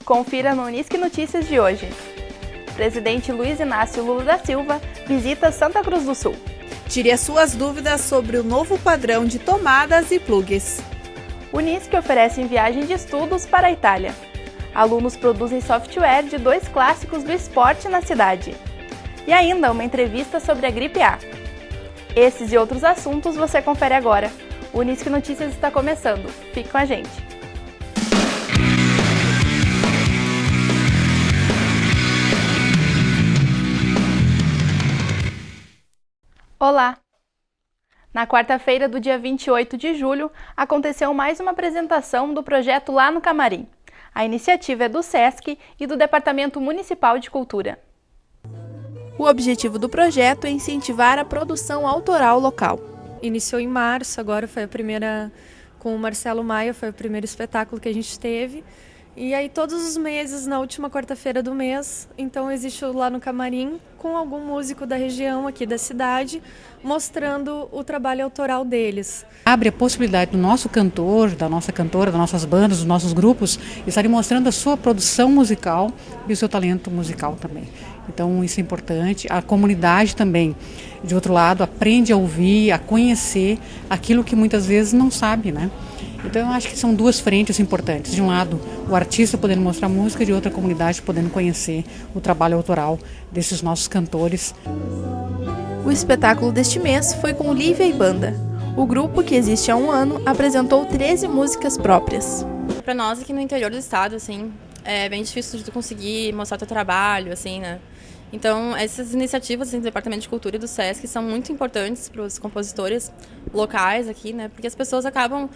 Confira no Unisque Notícias de hoje. Presidente Luiz Inácio Lula da Silva visita Santa Cruz do Sul. Tire as suas dúvidas sobre o novo padrão de tomadas e plugs. Unisque oferece viagem de estudos para a Itália. Alunos produzem software de 2 clássicos do esporte na cidade. E ainda uma entrevista sobre a gripe A. Esses e outros assuntos você confere agora. O Unisque Notícias está começando. Fique com a gente. Olá! Na quarta-feira do dia 28 de julho, aconteceu mais uma apresentação do projeto Lá no Camarim. A iniciativa é do SESC e do Departamento Municipal de Cultura. O objetivo do projeto é incentivar a produção autoral local. Iniciou em março, agora foi a primeira, com o Marcelo Maia, foi o primeiro espetáculo que a gente teve. E aí todos os meses, na última quarta-feira do mês, então existe o Lá no Camarim, com algum músico da região aqui da cidade, mostrando o trabalho autoral deles. Abre a possibilidade do nosso cantor, da nossa cantora, das nossas bandas, dos nossos grupos, estarem mostrando a sua produção musical e o seu talento musical também. Então isso é importante. A comunidade também, de outro lado, aprende a ouvir, a conhecer aquilo que muitas vezes não sabe, né? Então eu acho que são duas frentes importantes. De um lado, o artista podendo mostrar música, de outra, a comunidade podendo conhecer o trabalho autoral desses nossos cantores. O espetáculo deste mês foi com Lívia e Banda. O grupo, que existe há um ano, apresentou 13 músicas próprias. Para nós aqui no interior do estado, assim, é bem difícil de conseguir mostrar teu trabalho, assim, né? Então, essas iniciativas do Departamento de Cultura e do SESC são muito importantes para os compositores locais aqui, né? Porque as pessoas acabam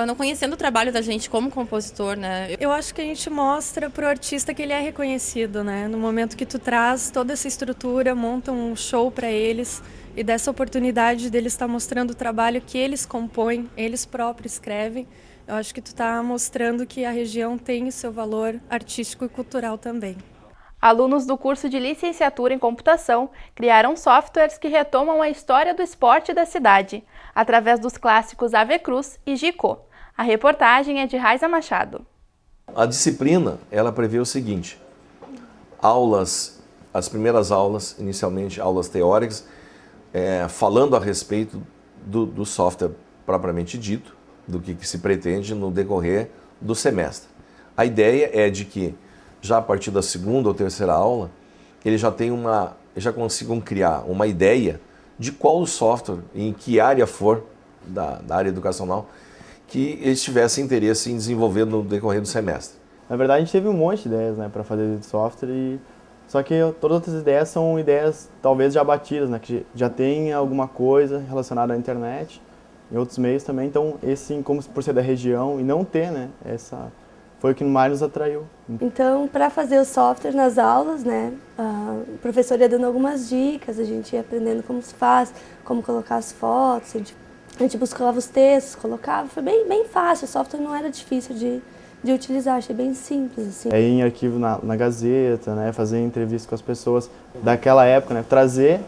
não conhecendo o trabalho da gente como compositor, né? Eu acho que a gente mostra para o artista que ele é reconhecido, né? No momento que tu traz toda essa estrutura, monta um show para eles e dessa oportunidade deles estar mostrando o trabalho que eles compõem, eles próprios escrevem, eu acho que tu está mostrando que a região tem o seu valor artístico e cultural também. Alunos do curso de licenciatura em computação criaram softwares que retomam a história do esporte da cidade, através dos clássicos Ave Cruz e Gico. A reportagem é de Raiza Machado. A disciplina, ela prevê o seguinte: as primeiras aulas, inicialmente aulas teóricas, falando a respeito do software propriamente dito, do que se pretende no decorrer do semestre. A ideia é de que já a partir da segunda ou terceira aula, eles já consigam criar uma ideia de qual o software, em que área for da área educacional, que eles tivessem interesse em desenvolver no decorrer do semestre. Na verdade, a gente teve um monte de ideias, né, para fazer de software, só que todas as outras ideias são ideias talvez já batidas, né, que já tem alguma coisa relacionada à internet, em outros meios também. Então, esse, como por ser da região e não ter, né, foi o que mais nos atraiu. Então, para fazer o software nas aulas, né, o professor ia dando algumas dicas, a gente ia aprendendo como se faz, como colocar as fotos, a gente buscava os textos, colocava, foi bem fácil, o software não era difícil de utilizar, achei bem simples, assim. Ir em arquivo na Gazeta, né, fazer entrevista com as pessoas daquela época, né, trazer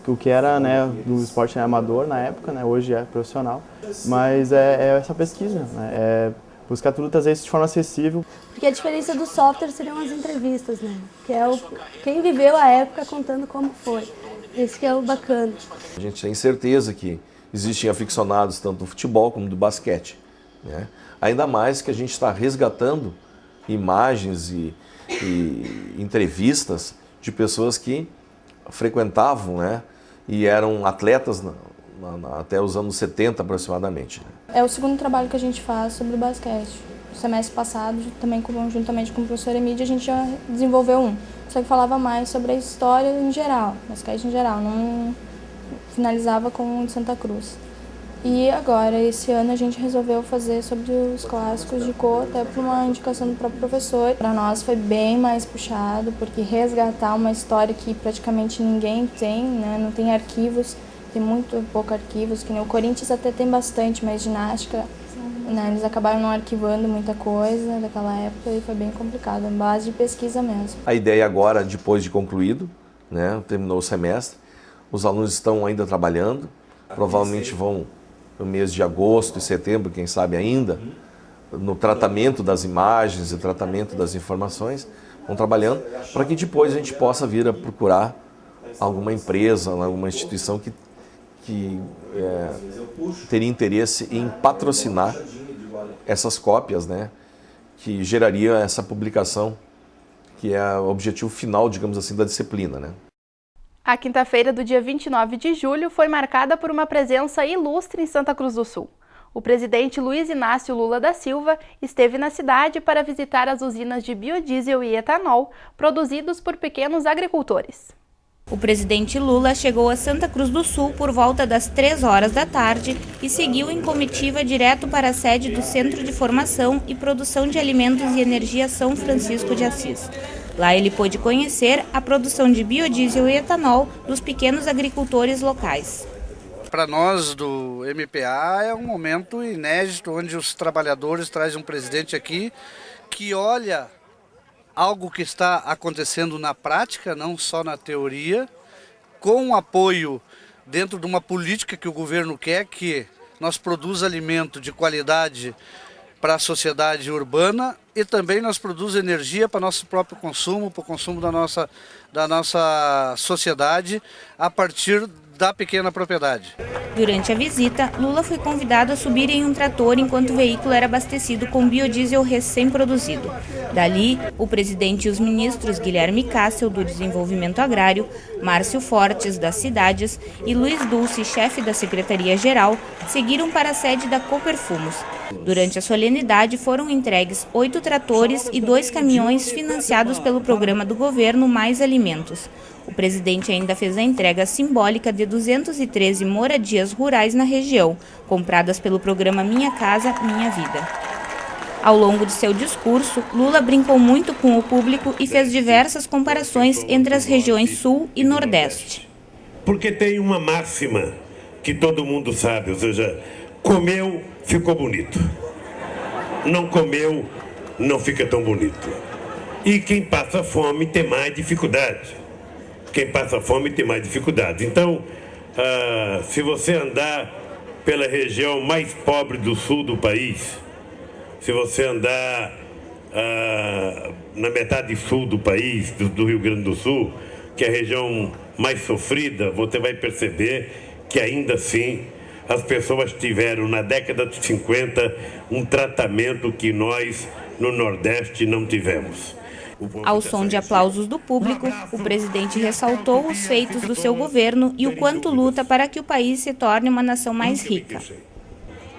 o que era, né, do esporte amador na época, né, hoje é profissional, mas é essa pesquisa, né, buscar tudo, trazer isso de forma acessível. Porque a diferença do software seriam as entrevistas, né? Que é quem viveu a época contando como foi. Isso que é o bacana. A gente tem certeza que existem aficionados tanto do futebol como do basquete, né? Ainda mais que a gente está resgatando imagens e entrevistas de pessoas que frequentavam, né, e eram atletas até os anos 70 aproximadamente. É o segundo trabalho que a gente faz sobre o basquete. No semestre passado, juntamente com o professor Emílio, a gente já desenvolveu um. Só que falava mais sobre a história em geral, basquete em geral, não finalizava com o de Santa Cruz. E agora, esse ano, a gente resolveu fazer sobre os clássicos de cor, até por uma indicação do próprio professor. Para nós foi bem mais puxado, porque resgatar uma história que praticamente ninguém tem, né? Não tem arquivos. Tem muito pouco arquivos, que nem o Corinthians até tem bastante, mas ginástica, né, eles acabaram não arquivando muita coisa daquela época e foi bem complicado, é base de pesquisa mesmo. A ideia agora, depois de concluído, né, terminou o semestre, os alunos estão ainda trabalhando, provavelmente vão no mês de agosto e setembro, quem sabe ainda, no tratamento das imagens e tratamento das informações, vão trabalhando para que depois a gente possa vir a procurar alguma empresa, alguma instituição que teria interesse em patrocinar essas cópias, né, que geraria essa publicação, que é o objetivo final, digamos assim, da disciplina, né. A quinta-feira do dia 29 de julho foi marcada por uma presença ilustre em Santa Cruz do Sul. O presidente Luiz Inácio Lula da Silva esteve na cidade para visitar as usinas de biodiesel e etanol produzidos por pequenos agricultores. O presidente Lula chegou a Santa Cruz do Sul por volta das 3 horas da tarde e seguiu em comitiva direto para a sede do Centro de Formação e Produção de Alimentos e Energia São Francisco de Assis. Lá ele pôde conhecer a produção de biodiesel e etanol dos pequenos agricultores locais. Para nós do MPA é um momento inédito onde os trabalhadores trazem um presidente aqui que olha algo que está acontecendo na prática, não só na teoria, com apoio dentro de uma política que o governo quer, que nós produza alimento de qualidade para a sociedade urbana e também nós produz energia para nosso próprio consumo, para o consumo da nossa sociedade a partir da pequena propriedade. Durante a visita, Lula foi convidado a subir em um trator enquanto o veículo era abastecido com biodiesel recém-produzido. Dali, o presidente e os ministros Guilherme Cássio, do Desenvolvimento Agrário, Márcio Fortes, das Cidades, e Luiz Dulce, chefe da Secretaria-Geral, seguiram para a sede da Coperfumos. Durante a solenidade, foram entregues 8 tratores e 2 caminhões financiados pelo programa do governo Mais Alimentos. O presidente ainda fez a entrega simbólica de 213 moradias rurais na região, compradas pelo programa Minha Casa, Minha Vida. Ao longo de seu discurso, Lula brincou muito com o público e fez diversas comparações entre as regiões Sul e Nordeste. Porque tem uma máxima que todo mundo sabe, ou seja, comeu, ficou bonito. Não comeu, não fica tão bonito. E quem passa fome tem mais dificuldade. Quem passa fome tem mais dificuldade. Então, se você andar pela região mais pobre do sul do país, se você andar na metade sul do país, do Rio Grande do Sul, que é a região mais sofrida, você vai perceber que ainda assim as pessoas tiveram na década de 50 um tratamento que nós no Nordeste não tivemos. Ao som de aplausos do público, o presidente ressaltou os feitos do seu governo e o quanto luta para que o país se torne uma nação mais rica.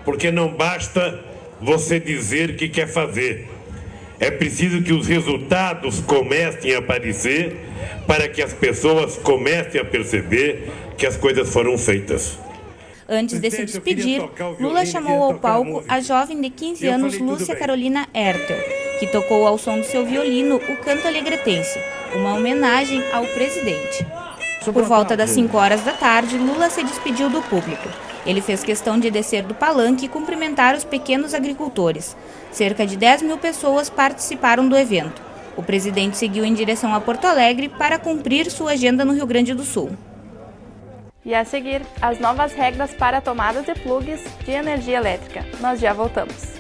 Porque não basta você dizer que quer fazer. É preciso que os resultados comecem a aparecer para que as pessoas comecem a perceber que as coisas foram feitas. Antes de se despedir, Lula chamou ao palco a jovem de 15 anos Lúcia Carolina Hertel, que tocou ao som do seu violino o canto alegretense, uma homenagem ao presidente. Por volta das 5 horas da tarde, Lula se despediu do público. Ele fez questão de descer do palanque e cumprimentar os pequenos agricultores. Cerca de 10 mil pessoas participaram do evento. O presidente seguiu em direção a Porto Alegre para cumprir sua agenda no Rio Grande do Sul. E a seguir, as novas regras para tomadas e plugs de energia elétrica. Nós já voltamos.